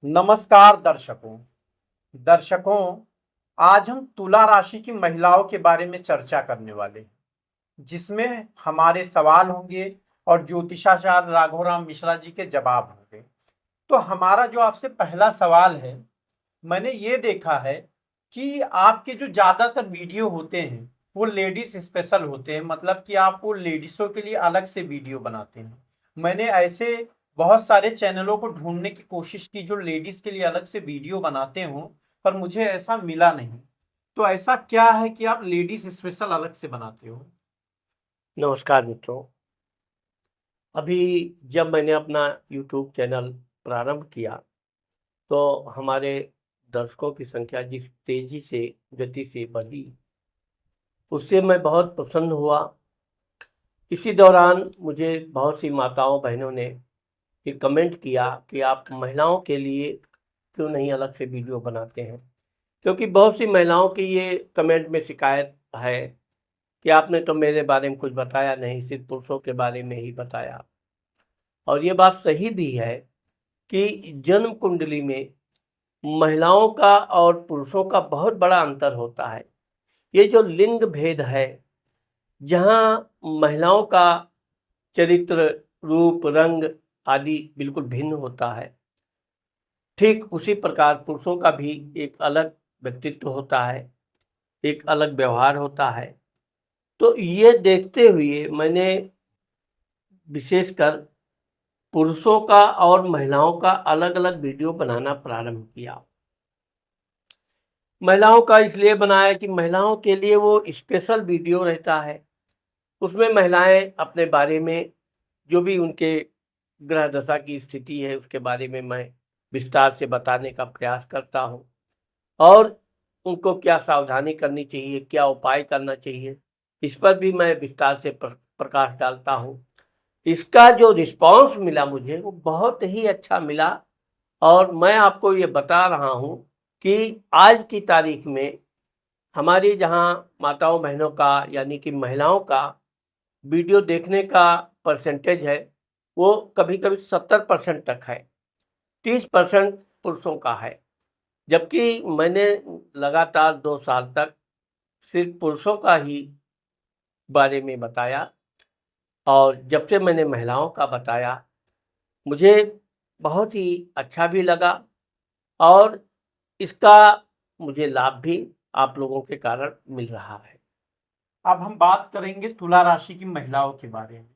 नमस्कार दर्शकों, आज हम तुला राशि की महिलाओं के बारे में चर्चा करने वाले हैं, जिसमें हमारे सवाल होंगे और ज्योतिषाचार्य राघवराम मिश्रा जी के जवाब होंगे। तो हमारा जो आपसे पहला सवाल है, मैंने ये देखा है कि आपके जो ज्यादातर वीडियो होते हैं वो लेडीज स्पेशल होते हैं, मतलब कि आप वो लेडीजों के लिए अलग से वीडियो बनाते हैं। मैंने ऐसे बहुत सारे चैनलों को ढूंढने की कोशिश की जो लेडीज के लिए अलग से वीडियो बनाते हो, पर मुझे ऐसा मिला नहीं। तो ऐसा क्या है कि आप लेडीज स्पेशल अलग से बनाते हो? नमस्कार मित्रों। अभी जब मैंने अपना यूट्यूब चैनल प्रारंभ किया तो हमारे दर्शकों की संख्या जिस तेजी से गति से बढ़ी उससे मैं बहुत प्रसन्न हुआ। इसी दौरान मुझे बहुत सी माताओं बहनों ने फिर कमेंट किया कि आप महिलाओं के लिए क्यों नहीं अलग से वीडियो बनाते हैं, क्योंकि बहुत सी महिलाओं की ये कमेंट में शिकायत है कि आपने तो मेरे बारे में कुछ बताया नहीं, सिर्फ पुरुषों के बारे में ही बताया। और ये बात सही भी है कि जन्म कुंडली में महिलाओं का और पुरुषों का बहुत बड़ा अंतर होता है। ये जो लिंग भेद है, जहाँ महिलाओं का चरित्र, रूप, रंग आदि बिल्कुल भिन्न होता है, ठीक उसी प्रकार पुरुषों का भी एक अलग व्यक्तित्व होता है, एक अलग व्यवहार होता है। तो ये देखते हुए मैंने विशेषकर पुरुषों का और महिलाओं का अलग-अलग वीडियो बनाना प्रारंभ किया। महिलाओं का इसलिए बनाया कि महिलाओं के लिए वो स्पेशल वीडियो रहता है। उसमें महिलाएं अपने बारे में, जो भी उनके ग्रह दशा की स्थिति है उसके बारे में मैं विस्तार से बताने का प्रयास करता हूँ और उनको क्या सावधानी करनी चाहिए, क्या उपाय करना चाहिए, इस पर भी मैं विस्तार से प्रकाश डालता हूँ। इसका जो रिस्पॉन्स मिला मुझे वो बहुत ही अच्छा मिला और मैं आपको ये बता रहा हूँ कि आज की तारीख में हमारी जहाँ माताओं बहनों का यानी कि महिलाओं का वीडियो देखने का परसेंटेज है वो कभी-कभी 70% तक है, 30% पुरुषों का है। जबकि मैंने लगातार 2 साल तक सिर्फ पुरुषों का ही बारे में बताया और जब से मैंने महिलाओं का बताया, मुझे बहुत ही अच्छा भी लगा और इसका मुझे लाभ भी आप लोगों के कारण मिल रहा है। अब हम बात करेंगे तुला राशि की महिलाओं के बारे में।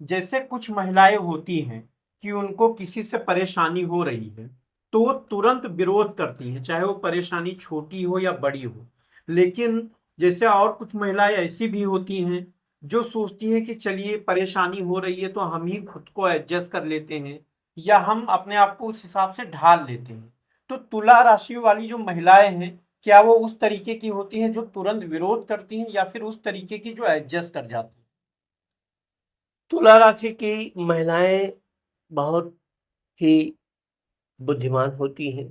जैसे कुछ महिलाएं होती हैं कि उनको किसी से परेशानी हो रही है, तो वो तुरंत विरोध करती हैं, चाहे वो परेशानी छोटी हो या बड़ी हो। लेकिन जैसे और कुछ महिलाएं ऐसी भी होती हैं जो सोचती हैं कि चलिए परेशानी हो रही है तो हम ही खुद को एडजस्ट कर लेते हैं, या हम अपने आप को उस हिसाब से ढाल लेते हैं। तो तुला राशि वाली जो महिलाएं हैं, क्या वो उस तरीके की होती हैं जो तुरंत विरोध करती हैं, या फिर उस तरीके की जो एडजस्ट कर जाती हैं? तुला राशि की महिलाएं बहुत ही बुद्धिमान होती हैं।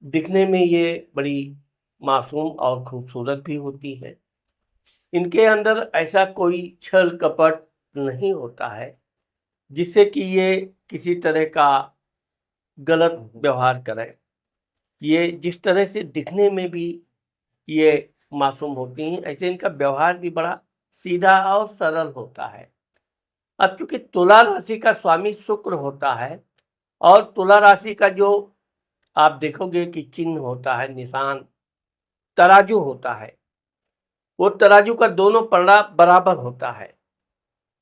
दिखने में ये बड़ी मासूम और खूबसूरत भी होती हैं। इनके अंदर ऐसा कोई छल कपट नहीं होता है जिससे कि ये किसी तरह का गलत व्यवहार करें। ये जिस तरह से दिखने में भी ये मासूम होती हैं, ऐसे इनका व्यवहार भी बड़ा सीधा और सरल होता है। अब चूंकि तुला राशि का स्वामी शुक्र होता है और तुला राशि का जो आप देखोगे कि चिन्ह होता है, निशान तराजू होता है, वो तराजू का दोनों पलड़ा बराबर होता है।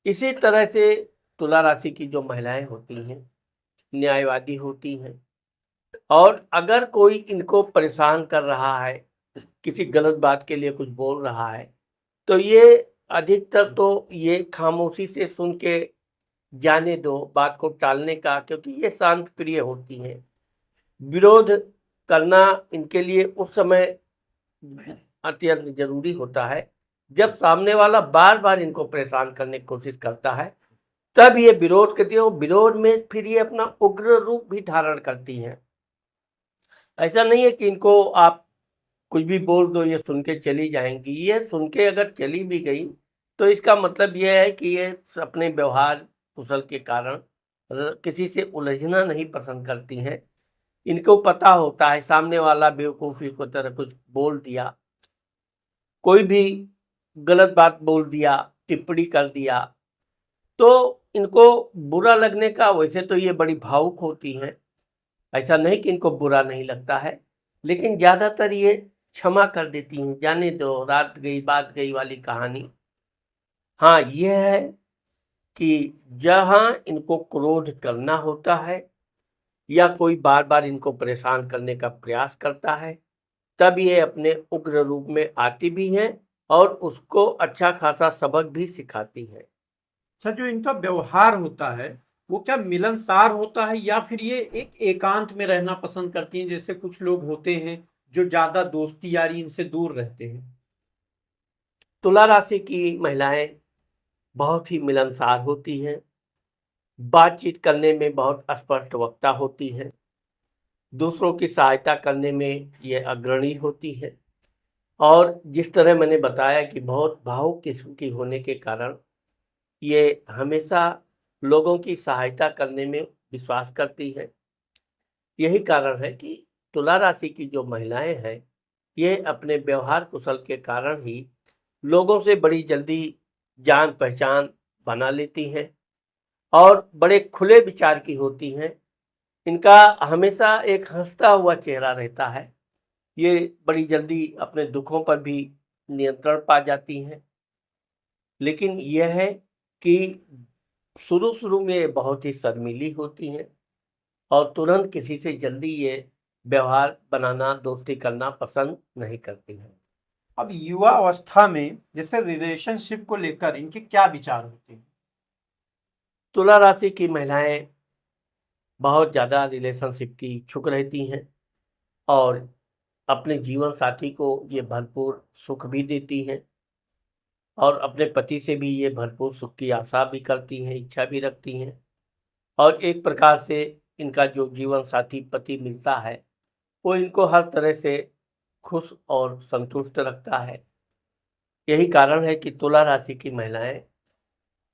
इसी तरह से तुला राशि की जो महिलाएं होती हैं न्यायवादी होती हैं और अगर कोई इनको परेशान कर रहा है, किसी गलत बात के लिए कुछ बोल रहा है, तो ये अधिकतर तो ये खामोशी से सुन के जाने दो, बात को टालने का, क्योंकि ये शांत प्रिय होती हैं। विरोध करना इनके लिए उस समय अत्यंत ज़रूरी होता है, जब सामने वाला बार-बार इनको परेशान करने की कोशिश करता है, तब ये विरोध करती है और विरोध में फिर ये अपना उग्र रूप भी धारण करती हैं। ऐसा नहीं है कि इनको आप कुछ भी बोल दो, ये सुन के चली जाएँगी। ये सुन के अगर चली भी गई, तो इसका मतलब ये है कि ये अपने व्यवहार कुशल के कारण किसी से उलझना नहीं पसंद करती हैं। इनको पता होता है सामने वाला बेवकूफ़ी को तरह कुछ बोल दिया, कोई भी गलत बात बोल दिया, टिप्पणी कर दिया, तो इनको बुरा लगने का, वैसे तो ये बड़ी भावुक होती हैं, ऐसा नहीं कि इनको बुरा नहीं लगता है, लेकिन ज़्यादातर ये क्षमा कर देती हैं, जाने दो, रात गई बात गई वाली कहानी। हाँ, ये है कि जहाँ इनको क्रोध करना होता है या कोई बार-बार इनको परेशान करने का प्रयास करता है, तब ये अपने उग्र रूप में आती भी हैं और उसको अच्छा खासा सबक भी सिखाती हैं। अच्छा, जो इनका व्यवहार होता है वो क्या मिलनसार होता है या फिर ये एक एकांत में रहना पसंद करती हैं, जैसे कुछ लोग होते हैं जो ज्यादा दोस्ती यारी इनसे दूर रहते हैं? तुला राशि की महिलाएं बहुत ही मिलनसार होती हैं, बातचीत करने में बहुत स्पष्ट वक्ता होती हैं, दूसरों की सहायता करने में ये अग्रणी होती हैं और जिस तरह मैंने बताया कि बहुत भावुक किस्म की होने के कारण ये हमेशा लोगों की सहायता करने में विश्वास करती है। यही कारण है कि तुला राशि की जो महिलाएं हैं, ये अपने व्यवहार कुशल के कारण ही लोगों से बड़ी जल्दी जान पहचान बना लेती हैं और बड़े खुले विचार की होती हैं। इनका हमेशा एक हंसता हुआ चेहरा रहता है। ये बड़ी जल्दी अपने दुखों पर भी नियंत्रण पा जाती हैं। लेकिन यह है कि शुरू-शुरू में ये बहुत ही शर्मीली होती हैं और तुरंत किसी से जल्दी ये व्यवहार बनाना, दोस्ती करना पसंद नहीं करती हैं। अब युवा अवस्था में जैसे रिलेशनशिप को लेकर इनके क्या विचार होते हैं? तुला राशि की महिलाएं बहुत ज़्यादा रिलेशनशिप की इच्छुक रहती हैं और अपने जीवन साथी को ये भरपूर सुख भी देती हैं और अपने पति से भी ये भरपूर सुख की आशा भी करती हैं, इच्छा भी रखती हैं और एक प्रकार से इनका जो जीवन साथी पति मिलता है, वो इनको हर तरह से खुश और संतुष्ट रखता है। यही कारण है कि तुला राशि की महिलाएं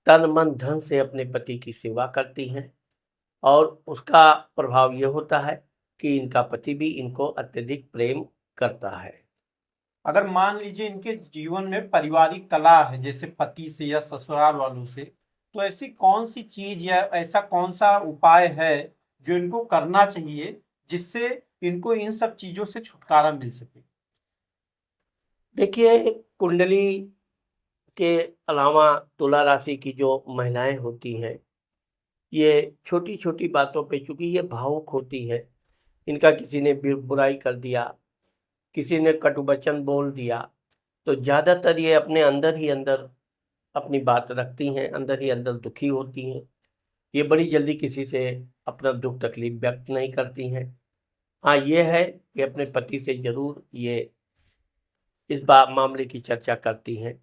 तन मन धन से अपने पति की सेवा करती हैं और उसका प्रभाव ये होता है कि इनका पति भी इनको अत्यधिक प्रेम करता है। अगर मान लीजिए इनके जीवन में पारिवारिक कला है, जैसे पति से या ससुराल वालों से, तो ऐसी कौन सी चीज या ऐसा कौन सा उपाय है जो इनको करना चाहिए जिससे इनको इन सब चीजों से छुटकारा मिल सके? देखिए, कुंडली के अलावा तुला राशि की जो महिलाएं होती हैं, ये छोटी-छोटी बातों पे, चूँकि ये भावुक होती हैं, इनका किसी ने बुराई कर दिया, किसी ने कटु वचन बोल दिया, तो ज़्यादातर ये अपने अंदर ही अंदर अपनी बात रखती हैं, अंदर ही अंदर दुखी होती हैं। ये बड़ी जल्दी किसी से अपना दुख तकलीफ व्यक्त नहीं करती हैं। हाँ, ये है कि अपने पति से ज़रूर ये इस मामले की चर्चा करती हैं।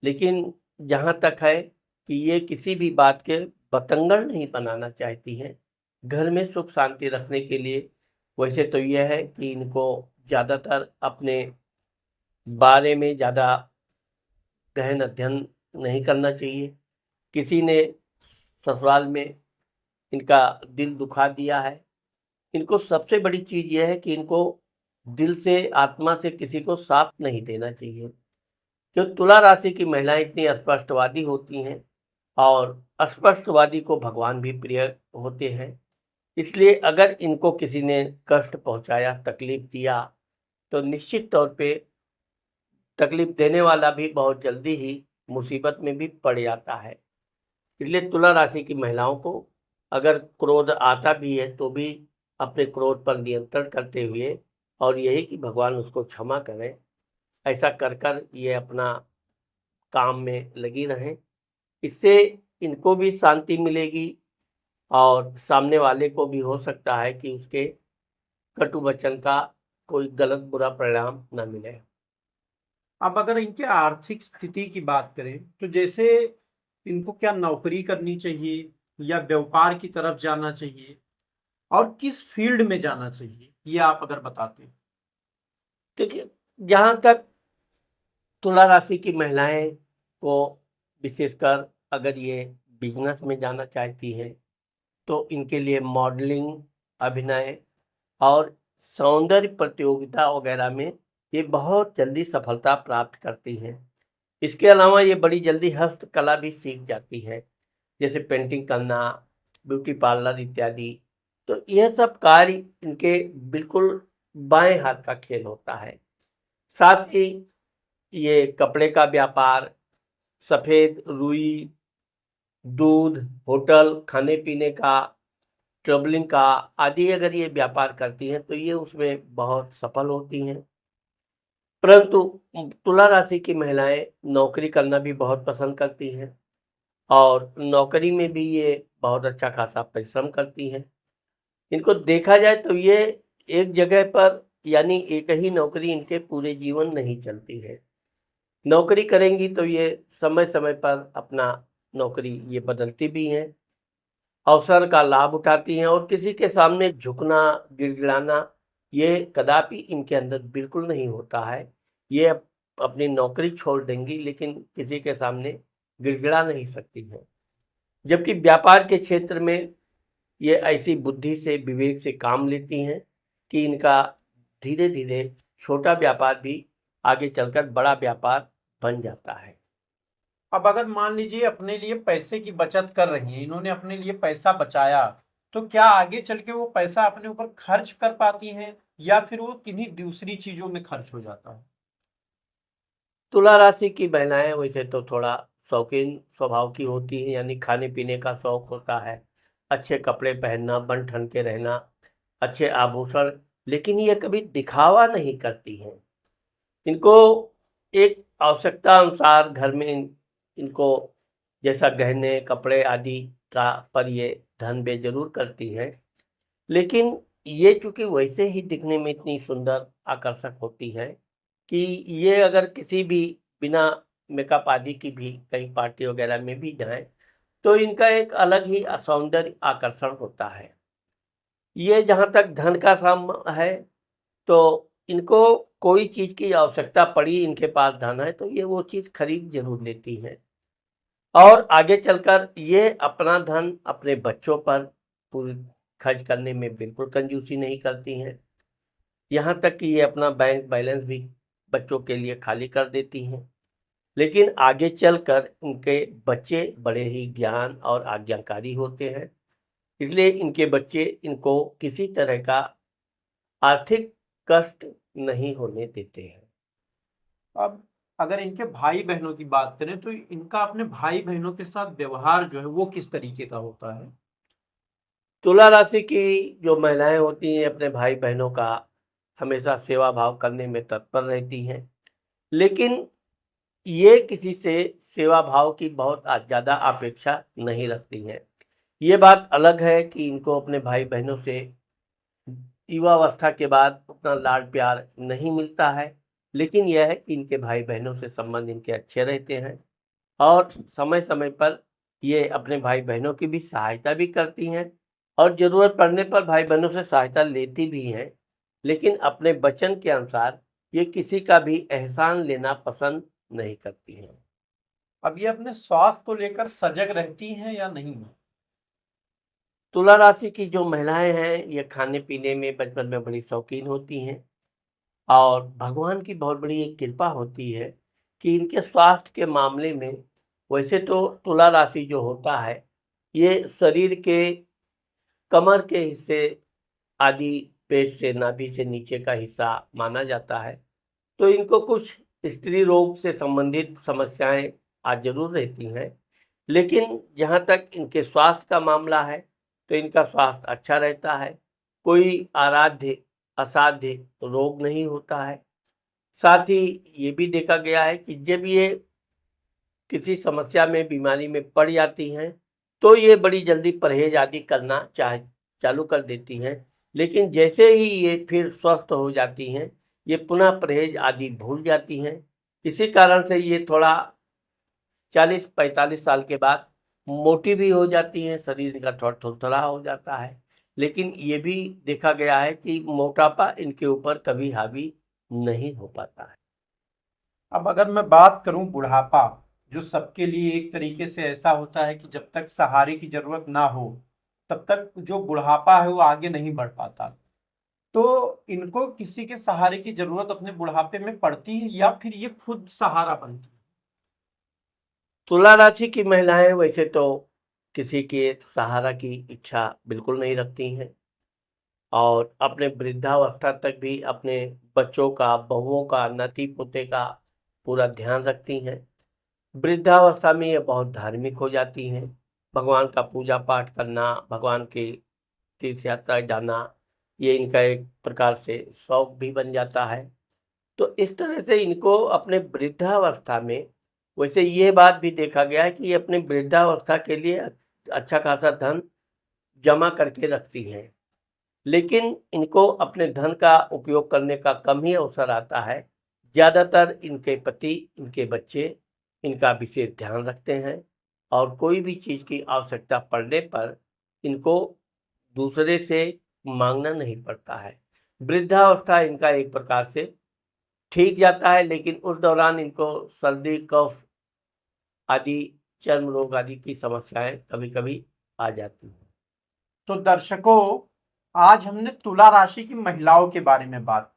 लेकिन जहाँ तक है कि ये किसी भी बात के बतंगड़ नहीं बनाना चाहती हैं। घर में सुख शांति रखने के लिए वैसे तो ये है कि इनको ज़्यादातर अपने बारे में ज़्यादा गहन अध्ययन नहीं करना चाहिए। किसी ने ससुराल में इनका दिल दुखा दिया है, इनको सबसे बड़ी चीज़ ये है कि इनको दिल से, आत्मा से किसी को साथ नहीं देना चाहिए। जो तुला राशि की महिलाएं इतनी स्पष्टवादी होती हैं और स्पष्टवादी को भगवान भी प्रिय होते हैं, इसलिए अगर इनको किसी ने कष्ट पहुंचाया, तकलीफ दिया, तो निश्चित तौर पे तकलीफ देने वाला भी बहुत जल्दी ही मुसीबत में भी पड़ जाता है। इसलिए तुला राशि की महिलाओं को अगर क्रोध आता भी है तो भी अपने क्रोध पर नियंत्रण करते हुए और यही कि भगवान उसको क्षमा करें, ऐसा कर कर ये अपना काम में लगी रहें। इससे इनको भी शांति मिलेगी और सामने वाले को भी हो सकता है कि उसके कटु वचन का कोई गलत बुरा परिणाम ना मिले। अब अगर इनके आर्थिक स्थिति की बात करें तो जैसे इनको क्या नौकरी करनी चाहिए या व्यापार की तरफ जाना चाहिए और किस फील्ड में जाना चाहिए, ये आप अगर बताते हैं? देखिए, जहाँ तक तुला राशि की महिलाएं को विशेषकर अगर ये बिजनेस में जाना चाहती हैं, तो इनके लिए मॉडलिंग, अभिनय और सौंदर्य प्रतियोगिता वगैरह में ये बहुत जल्दी सफलता प्राप्त करती हैं। इसके अलावा ये बड़ी जल्दी हस्तकला भी सीख जाती है, जैसे पेंटिंग करना, ब्यूटी पार्लर इत्यादि। तो यह सब कार्य इनके बिल्कुल बाएं हाथ का खेल होता है। साथ ही ये कपड़े का व्यापार, सफेद रुई, दूध, होटल, खाने-पीने का, ट्रैवलिंग का आदि अगर ये व्यापार करती हैं तो ये उसमें बहुत सफल होती हैं। परंतु तुला राशि की महिलाएं नौकरी करना भी बहुत पसंद करती हैं और नौकरी में भी ये बहुत अच्छा खासा परिश्रम करती हैं। इनको देखा जाए तो ये एक जगह पर यानी एक ही नौकरी इनके पूरे जीवन नहीं चलती है। नौकरी करेंगी तो ये समय-समय पर अपना नौकरी ये बदलती भी हैं, अवसर का लाभ उठाती हैं और किसी के सामने झुकना, गिड़गिड़ाना ये कदापि इनके अंदर बिल्कुल नहीं होता है। ये अपनी नौकरी छोड़ देंगी लेकिन किसी के सामने गिड़गिड़ा नहीं सकती हैं। जबकि व्यापार के क्षेत्र में ये ऐसी बुद्धि से, विवेक से काम लेती हैं कि इनका धीरे-धीरे छोटा व्यापार भी आगे चलकर बड़ा व्यापार बन जाता है। अब अगर मान लीजिए अपने लिए पैसे की बचत कर रही हैं, इन्होंने अपने लिए पैसा बचाया, तो क्या आगे चल के वो पैसा अपने ऊपर खर्च कर पाती हैं या फिर वो किन्हीं दूसरी चीजों में खर्च हो जाता है? तुला राशि की महिलाएं वैसे तो थोड़ा शौकीन स्वभाव की होती हैं, यानी खाने पीने का शौक होता है, अच्छे कपड़े पहनना, बन ठन के रहना, अच्छे आभूषण, लेकिन ये कभी दिखावा नहीं करती हैं। इनको एक आवश्यकता अनुसार घर में इनको जैसा गहने, कपड़े आदि का पर ये धन व्यय जरूर करती हैं, लेकिन ये चूंकि वैसे ही दिखने में इतनी सुंदर आकर्षक होती है कि ये अगर किसी भी बिना मेकअप आदि की भी कहीं पार्टी वगैरह में भी जाएं तो इनका एक अलग ही सौंदर्य आकर्षण होता है। ये जहाँ तक धन का सम है तो इनको कोई चीज़ की आवश्यकता पड़ी, इनके पास धन है तो ये वो चीज़ खरीद जरूर लेती हैं और आगे चलकर ये अपना धन अपने बच्चों पर पूरी खर्च करने में बिल्कुल कंजूसी नहीं करती हैं। यहाँ तक कि ये अपना बैंक बैलेंस भी बच्चों के लिए खाली कर देती हैं। लेकिन आगे चलकर इनके बच्चे बड़े ही ज्ञान और आज्ञाकारी होते हैं, इसलिए इनके बच्चे इनको किसी तरह का आर्थिक कष्ट नहीं होने देते हैं। अब अगर इनके भाई बहनों की बात करें तो इनका अपने भाई बहनों के साथ व्यवहार जो है वो किस तरीके का होता है? तुला राशि की जो महिलाएं होती हैं अपने भाई बहनों का हमेशा सेवा भाव करने में तत्पर रहती हैं, लेकिन ये किसी से सेवा भाव की बहुत ज़्यादा अपेक्षा नहीं रखती हैं। ये बात अलग है कि इनको अपने भाई बहनों से युवावस्था के बाद उतना लाड प्यार नहीं मिलता है, लेकिन यह है कि इनके भाई बहनों से संबंध इनके अच्छे रहते हैं और समय समय पर ये अपने भाई बहनों की भी सहायता भी करती हैं और ज़रूरत पड़ने पर भाई बहनों से सहायता लेती भी हैं, लेकिन अपने वचन के अनुसार ये किसी का भी एहसान लेना पसंद नहीं करती हैं। अब ये अपने स्वास्थ्य को लेकर सजग रहती हैं या नहीं? तुला राशि की जो महिलाएं हैं ये खाने पीने में बचपन में बड़ी शौकीन होती हैं और भगवान की बहुत बड़ी एक कृपा होती है कि इनके स्वास्थ्य के मामले में वैसे तो तुला राशि जो होता है ये शरीर के कमर के हिस्से आदि, पेट से नाभि से नीचे का हिस्सा माना जाता है, तो इनको कुछ स्त्री रोग से संबंधित समस्याएं आज जरूर रहती हैं, लेकिन जहाँ तक इनके स्वास्थ्य का मामला है तो इनका स्वास्थ्य अच्छा रहता है, कोई आराध्य असाध्य रोग नहीं होता है। साथ ही ये भी देखा गया है कि जब ये किसी समस्या में बीमारी में पड़ जाती हैं तो ये बड़ी जल्दी परहेज आदि करना चालू कर देती हैं, लेकिन जैसे ही ये फिर स्वस्थ हो जाती हैं ये पुनः परहेज आदि भूल जाती हैं। इसी कारण से ये थोड़ा 40-45 साल के बाद मोटी भी हो जाती हैं, शरीर इनका थोड़ा थुरथुरा हो जाता है, लेकिन ये भी देखा गया है कि मोटापा इनके ऊपर कभी हावी नहीं हो पाता है। अब अगर मैं बात करूं बुढ़ापा, जो सबके लिए एक तरीके से ऐसा होता है कि जब तक सहारे की जरूरत ना हो तब तक जो बुढ़ापा है वो आगे नहीं बढ़ पाता, तो इनको किसी के सहारे की जरूरत अपने बुढ़ापे में पड़ती है या फिर ये खुद सहारा बनती है? तुला राशि की महिलाएं वैसे तो किसी के सहारा की इच्छा बिल्कुल नहीं रखती हैं और अपने वृद्धावस्था तक भी अपने बच्चों का, बहुओं का, नाती पोते का पूरा ध्यान रखती हैं। वृद्धावस्था में ये बहुत धार्मिक हो जाती हैं। भगवान का पूजा पाठ करना, भगवान की तीर्थ यात्रा जाना, ये इनका एक प्रकार से शौक भी बन जाता है। तो इस तरह से इनको अपने वृद्धावस्था में, वैसे ये बात भी देखा गया है कि ये अपनी वृद्धावस्था के लिए अच्छा खासा धन जमा करके रखती हैं। लेकिन इनको अपने धन का उपयोग करने का कम ही अवसर आता है। ज़्यादातर इनके पति, इनके बच्चे इनका विशेष ध्यान रखते हैं और कोई भी चीज़ की आवश्यकता पड़ने पर इनको दूसरे से माँगना नहीं पड़ता है। वृद्धावस्था इनका एक प्रकार से ठीक जाता है, लेकिन उस दौरान इनको सर्दी, कफ आदि, चर्म रोग आदि की समस्याएँ कभी-कभी आ जाती हैं। तो दर्शकों, आज हमने तुला राशि की महिलाओं के बारे में बात।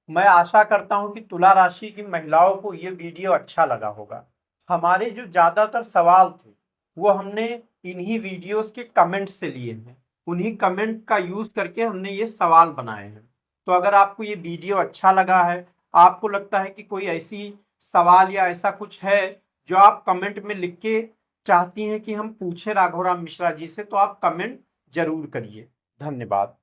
मैं आशा करता हूं कि तुला राशि की महिलाओं को ये वीडियो अच्छा लगा होगा। हमारे जो ज्यादातर सवाल थे वो हमने इन्हीं वीडियोस के कमेंट से लिए हैं। उन्हीं कमेंट का यूज करके हमने ये सवाल बनाए हैं। तो अगर आपको ये वीडियो अच्छा लगा है, आपको लगता है कि कोई ऐसी सवाल या ऐसा कुछ है जो आप कमेंट में लिख के चाहती हैं कि हम पूछे राघवराम मिश्रा जी से, तो आप कमेंट जरूर करिए। धन्यवाद।